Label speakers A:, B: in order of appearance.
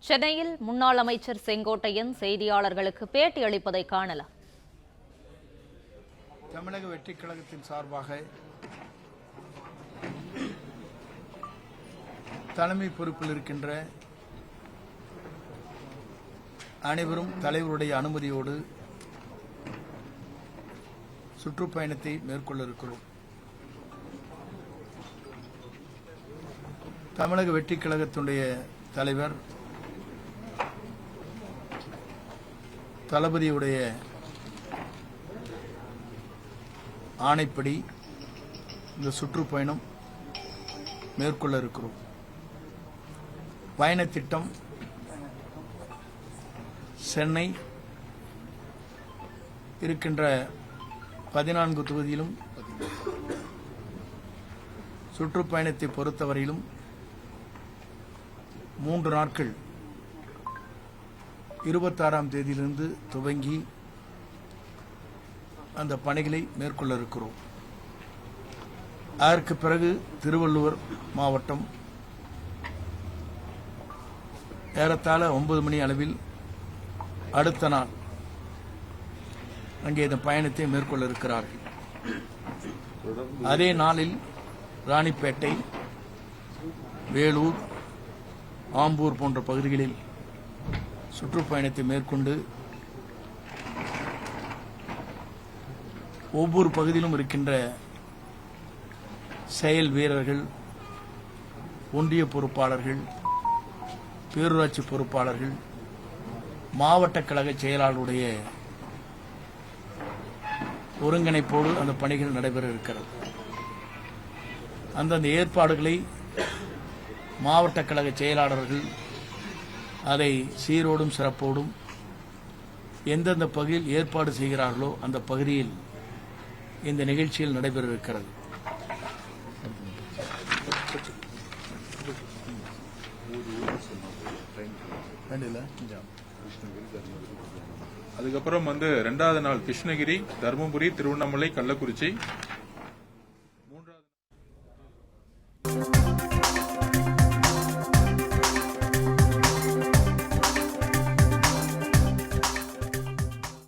A: சென்னையில் முன்னாள் அமைச்சர் செங்கோட்டையன் செய்தியாளர்களுக்கு பேட்டி அளிப்பதை காணலாம்.
B: தமிழக வெற்றிக் கழகத்தின் சார்பாக தலைமை பொறுப்பில் இருக்கின்ற அனைவரும் தலைவருடைய அனுமதியோடு சுற்றுப்பயணத்தை மேற்கொள்ள இருக்கிறோம். தமிழக வெற்றிக் கழகத்தினுடைய தலைவர் தளபதியுடைய ஆணைப்படி இந்த சுற்றுப்பயணம் மேற்கொள்ள இருக்கிறோம். பயண திட்டம் சென்னை இருக்கின்ற 14 தொகுதியிலும் சுற்றுப்பயணத்தை பொறுத்தவரையிலும் 3 நாட்கள் 26ஆம் தேதியிலிருந்து துவங்கி அந்த பணிகளை மேற்கொள்ள இருக்கிறோம். அதற்கு பிறகு திருவள்ளூர் மாவட்டம் ஏறத்தாழ 9 மணி அளவில் அடுத்த நாள் அங்கே இந்த பயணத்தை மேற்கொள்ள இருக்கிறார்கள். அதே நாளில் ராணிப்பேட்டை, வேலூர், ஆம்பூர் போன்ற பகுதிகளில் சுற்றுப்பயணத்தை மேற்கொண்டு ஒவ்வொரு பகுதியிலும் இருக்கின்ற செயல் வீரர்கள், ஒன்றிய பொறுப்பாளர்கள், பேரூராட்சி பொறுப்பாளர்கள், மாவட்ட கழக செயலாளருடைய ஒருங்கிணைப்போடு அந்த பணிகள் நடைபெற இருக்கிறது. அந்தந்த ஏற்பாடுகளை மாவட்ட கழக செயலாளர்கள் அதை சீரோடும் சிறப்போடும் எந்தெந்த பகுதியில் ஏற்பாடு செய்கிறார்களோ அந்த பகுதியில் இந்த நிகழ்ச்சியில் நடைபெற இருக்கிறது.
C: அதுக்கப்புறம் 2வது நாள் கிருஷ்ணகிரி, தருமபுரி, திருவண்ணாமலை, கள்ளக்குறிச்சி,